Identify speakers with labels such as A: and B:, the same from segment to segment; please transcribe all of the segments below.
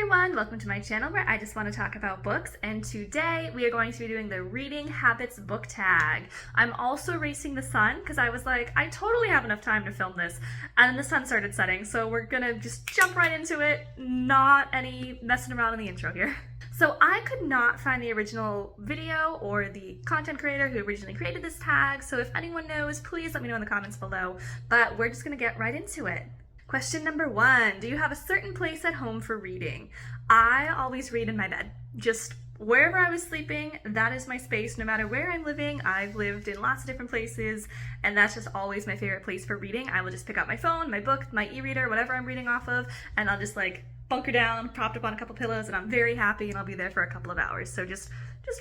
A: everyone, welcome to my channel where I just want to talk about books, and today we are going to be doing the Reading Habits book tag. I'm also racing the sun because I was like, I totally have enough time to film this, and then the sun started setting, so we're gonna just jump right into it, not any messing around in the intro here. So I could not find the original video or the content creator who originally created this tag, so if anyone knows, please let me know in the comments below, but we're just gonna get right into it. Question number 1, do you have a certain place at home for reading? I always read in my bed. Just wherever I was sleeping, that is my space. No matter where I'm living, I've lived in lots of different places, and that's just always my favorite place for reading. I will just pick up my phone, my book, my e-reader, whatever I'm reading off of, and I'll just like bunker down, propped up on a couple pillows, and I'm very happy, and I'll be there for a couple of hours. So just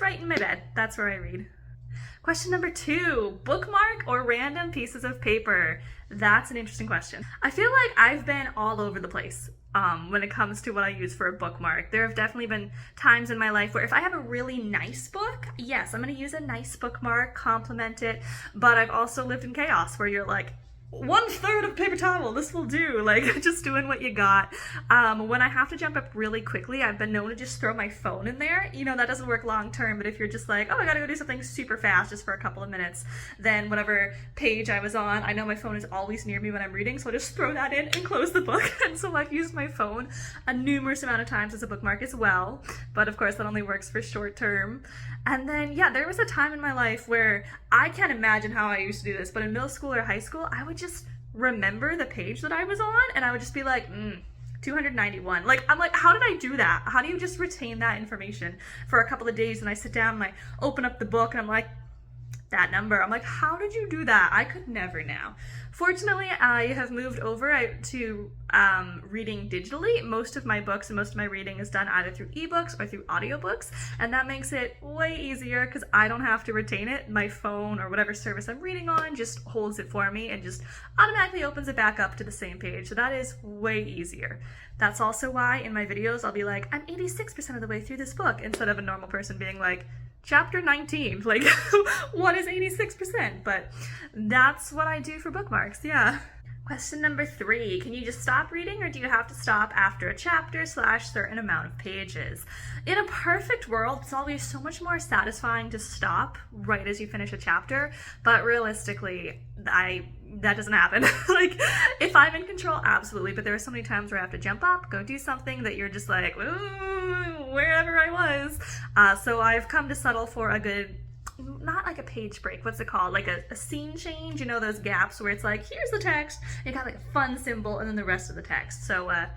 A: right in my bed. That's where I read. Question number 2, bookmark or random pieces of paper? That's an interesting question. I feel like I've been all over the place when it comes to what I use for a bookmark. There have definitely been times in my life where if I have a really nice book, yes, I'm going to use a nice bookmark, compliment it, but I've also lived in chaos where you're like, 1/3 of paper towel, this will do, like just doing what you got. When I have to jump up really quickly, I've been known to just throw my phone in there. You know, that doesn't work long term, but if you're just like, oh, I gotta go do something super fast just for a couple of minutes, then whatever page I was on, I know my phone is always near me when I'm reading, so I'll just throw that in and close the book. And so I've used my phone a numerous amount of times as a bookmark as well, but of course that only works for short term. And then, yeah, there was a time in my life where I can't imagine how I used to do this, but in middle school or high school, I would just remember the page that I was on, and I would just be like, 291. Like, I'm like, how did I do that? How do you just retain that information for a couple of days? And I sit down and I open up the book and I'm like, that number. I'm like, how did you do that? I could never now. Fortunately, I have moved over to reading digitally. Most of my books and most of my reading is done either through ebooks or through audiobooks, and that makes it way easier because I don't have to retain it. My phone or whatever service I'm reading on just holds it for me and just automatically opens it back up to the same page, so that is way easier. That's also why in my videos I'll be like, I'm 86% of the way through this book, instead of a normal person being like, Chapter 19, like, what is 86%? But that's what I do for bookmarks, yeah. Question number 3, can you just stop reading, or do you have to stop after a chapter / certain amount of pages? In a perfect world, it's always so much more satisfying to stop right as you finish a chapter, but realistically, that doesn't happen. Like, if I'm in control, absolutely, but there are so many times where I have to jump up, go do something that you're just like, ooh, wherever I was. So I've come to settle for a good, not like a page break, what's it called? Like a scene change, you know, those gaps where it's like, here's the text, you got like a fun symbol, and then the rest of the text. So a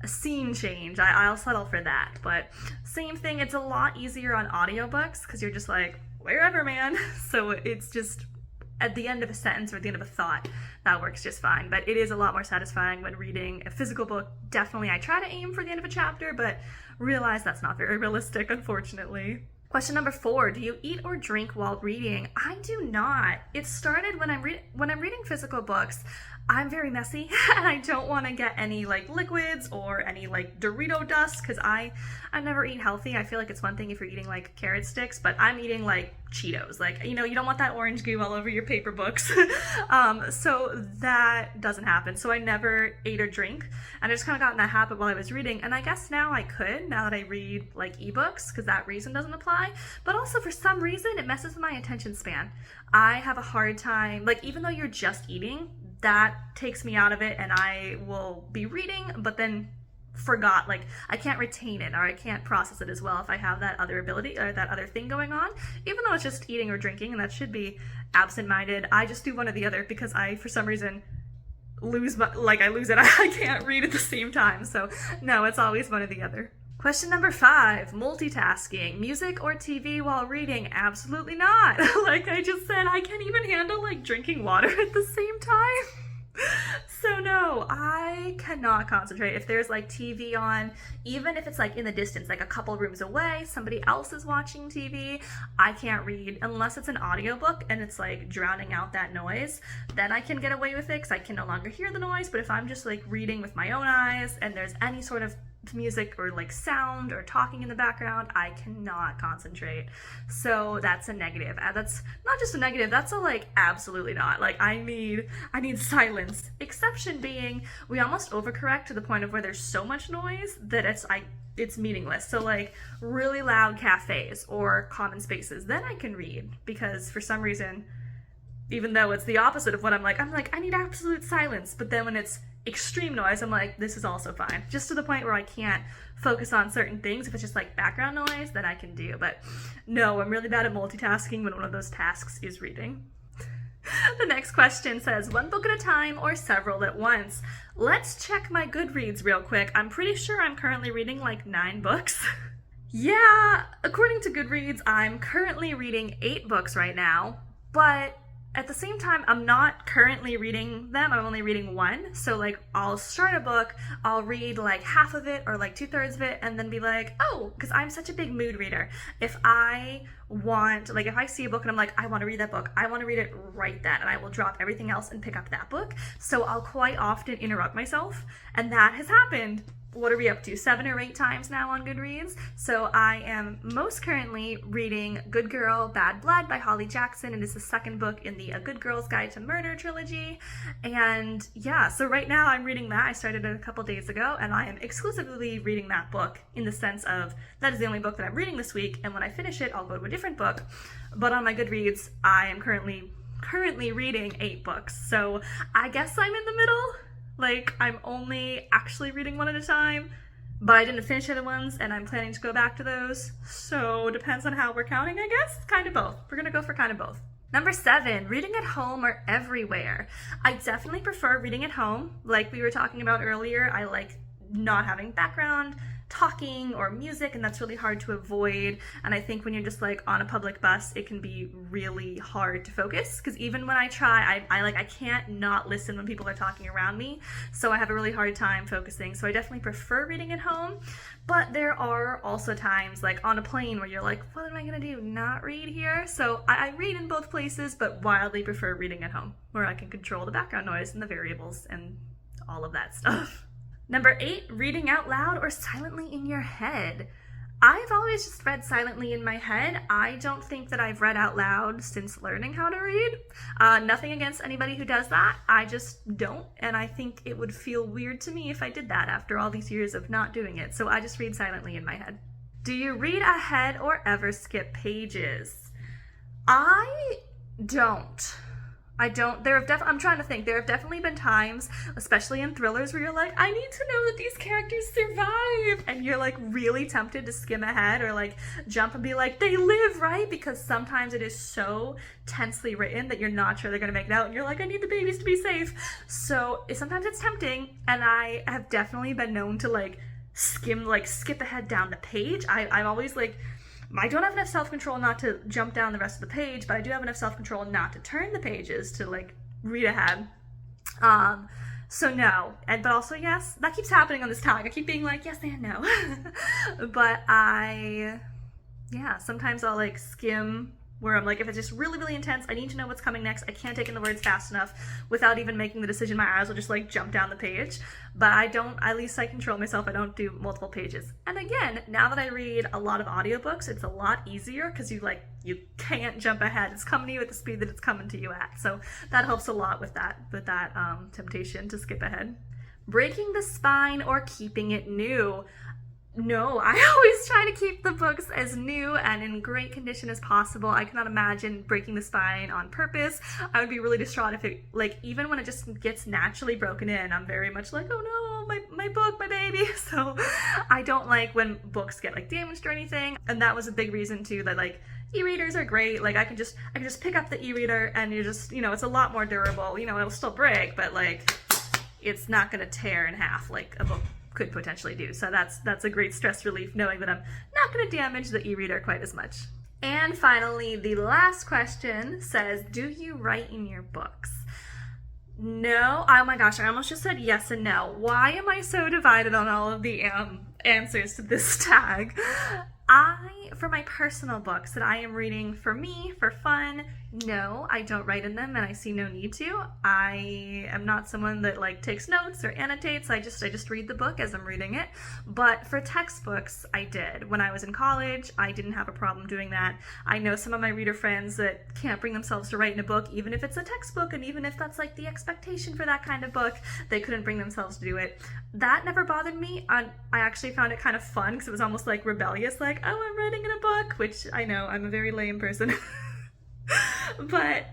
A: scene change, I'll settle for that. But same thing, it's a lot easier on audiobooks because you're just like, wherever, man. So it's just at the end of a sentence or at the end of a thought, that works just fine. But it is a lot more satisfying when reading a physical book. Definitely I try to aim for the end of a chapter, but realize that's not very realistic, unfortunately. Question number 4, do you eat or drink while reading? I do not. It started when I'm reading physical books, I'm very messy and I don't want to get any like liquids or any like Dorito dust because I never eat healthy. I feel like it's one thing if you're eating like carrot sticks, but I'm eating like Cheetos. Like, you know, you don't want that orange goo all over your paper books. So that doesn't happen. So I never ate or drink, and I just kind of got in that habit while I was reading, and I guess now I could, now that I read like ebooks, because that reason doesn't apply, but also for some reason it messes with my attention span. I have a hard time, like, even though you're just eating, that takes me out of it, and I will be reading but then forgot, like I can't retain it or I can't process it as well if I have that other ability or that other thing going on, even though it's just eating or drinking, and that should be absent-minded. I just do one or the other because I, for some reason, lose it. I can't read at the same time. So no, it's always one or the other. Question number 5, multitasking, music or TV while reading? Absolutely not. Like I just said, I can't even handle like drinking water at the same time. So no, I cannot concentrate. If there's like TV on, even if it's like in the distance, like a couple rooms away, somebody else is watching TV, I can't read unless it's an audiobook and it's like drowning out that noise. Then I can get away with it because I can no longer hear the noise. But if I'm just like reading with my own eyes and there's any sort of music or like sound or talking in the background, I cannot concentrate. So that's a negative. That's not just a negative, that's a like absolutely not. Like I need silence. Exception being we almost overcorrect to the point of where there's so much noise that it's meaningless. So like really loud cafes or common spaces, then I can read, because for some reason, even though it's the opposite of what I'm like, I need absolute silence. But then when it's extreme noise, I'm like, this is also fine. Just to the point where I can't focus on certain things. If it's just like background noise, then I can do. But no, I'm really bad at multitasking when one of those tasks is reading. The next question says, one book at a time or several at once? Let's check my Goodreads real quick. I'm pretty sure I'm currently reading like 9 books. Yeah, according to Goodreads, I'm currently reading 8 books right now, but at the same time, I'm not currently reading them. I'm only reading 1. So like I'll start a book, I'll read like half of it or like 2/3 of it, and then be like, oh, because I'm such a big mood reader. If I see a book and I'm like, I want to read that book, I want to read it right then, and I will drop everything else and pick up that book. So I'll quite often interrupt myself, and that has happened. What are we up to? 7 or 8 times now on Goodreads. So I am most currently reading Good Girl, Bad Blood by Holly Jackson. It is the second book in the A Good Girl's Guide to Murder trilogy. And yeah, so right now I'm reading that. I started it a couple days ago, and I am exclusively reading that book in the sense of that is the only book that I'm reading this week, and when I finish it, I'll go to a different book. But on my Goodreads, I am currently reading 8 books. So I guess I'm in the middle. Like, I'm only actually reading 1 at a time, but I didn't finish other ones, and I'm planning to go back to those. So, depends on how we're counting, I guess. Kind of both. We're gonna go for kind of both. Number 7, reading at home or everywhere. I definitely prefer reading at home. Like we were talking about earlier, I like not having background talking or music, and that's really hard to avoid. And I think when you're just like on a public bus, it can be really hard to focus, because even when I try, I can't not listen when people are talking around me, so I have a really hard time focusing. So I definitely prefer reading at home. But there are also times like on a plane where you're like, what am I gonna do, not read here? So I read in both places, but wildly prefer reading at home, where I can control the background noise and the variables and all of that stuff. Number 8, reading out loud or silently in your head. I've always just read silently in my head. I don't think that I've read out loud since learning how to read. Nothing against anybody who does that. I just don't, and I think it would feel weird to me if I did that after all these years of not doing it. So I just read silently in my head. Do you read ahead or ever skip pages? I don't. I'm trying to think. There have definitely been times, especially in thrillers, where you're like, I need to know that these characters survive. And you're like really tempted to skim ahead or like jump and be like, they live, right? Because sometimes it is so tensely written that you're not sure they're going to make it out. And you're like, I need the babies to be safe. So sometimes it's tempting. And I have definitely been known to skip ahead down the page. I'm always like, I don't have enough self-control not to jump down the rest of the page, but I do have enough self-control not to turn the pages to like read ahead. So no, but also yes, that keeps happening on this tag. I keep being like, yes and no. But sometimes I'll like skim, where I'm like, if it's just really, really intense, I need to know what's coming next. I can't take in the words fast enough without even making the decision. My eyes will just like jump down the page. But at least I control myself. I don't do multiple pages. And again, now that I read a lot of audiobooks, it's a lot easier, because you can't jump ahead. It's coming to you at the speed that it's coming to you at. So that helps a lot with that temptation to skip ahead. Breaking the spine or keeping it new. No, I always try to keep the books as new and in great condition as possible. I cannot imagine breaking the spine on purpose. I would be really distraught if it, even when it just gets naturally broken in, I'm very much like, oh no, my book, my baby. So I don't like when books get damaged or anything. And that was a big reason too, that e-readers are great. I can just pick up the e-reader, and you're just, it's a lot more durable. It'll still break, but it's not gonna tear in half like a book could potentially do. So that's a great stress relief, knowing that I'm not going to damage the e-reader quite as much. And finally, the last question says, do you write in your books? No. Oh my gosh, I almost just said yes and no. Why am I so divided on all of the answers to this tag? For my personal books that I am reading for me, for fun, No, I don't write in them and I see no need to. I am not someone that like takes notes or annotates. I just read the book as I'm reading it. But for textbooks, I did. When I was in college, I didn't have a problem doing that. I know some of my reader friends that can't bring themselves to write in a book, even if it's a textbook and even if that's like the expectation for that kind of book, they couldn't bring themselves to do it. That never bothered me. I actually found it kind of fun because it was almost like rebellious, like, oh, I'm writing in a book, which I know I'm a very lame person. But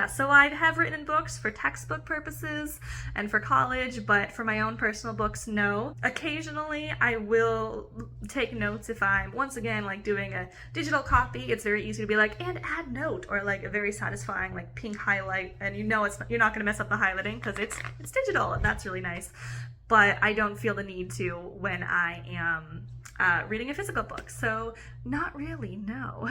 A: so I have written in books for textbook purposes and for college, but for my own personal books, no. Occasionally, I will take notes if I'm, once again, like doing a digital copy. It's very easy to be like, and add note, or like a very satisfying like pink highlight, and you know you're not going to mess up the highlighting because it's digital, and that's really nice. But I don't feel the need to when I am reading a physical book, so not really, no.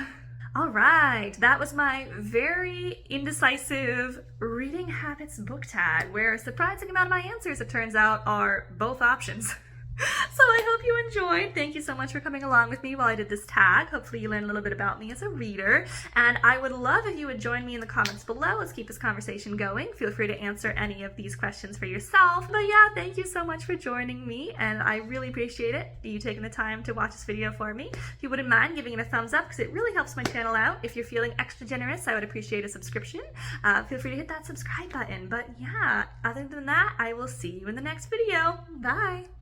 A: All right, that was my very indecisive reading habits book tag, where a surprising amount of my answers, it turns out, are both options. So I hope you enjoyed. Thank you so much for coming along with me while I did this tag. Hopefully you learned a little bit about me as a reader. And I would love if you would join me in the comments below. Let's keep this conversation going. Feel free to answer any of these questions for yourself. But yeah, thank you so much for joining me, and I really appreciate it, you taking the time to watch this video for me. If you wouldn't mind giving it a thumbs up, because it really helps my channel out. If you're feeling extra generous, I would appreciate a subscription. Feel free to hit that subscribe button. But yeah, other than that, I will see you in the next video. Bye!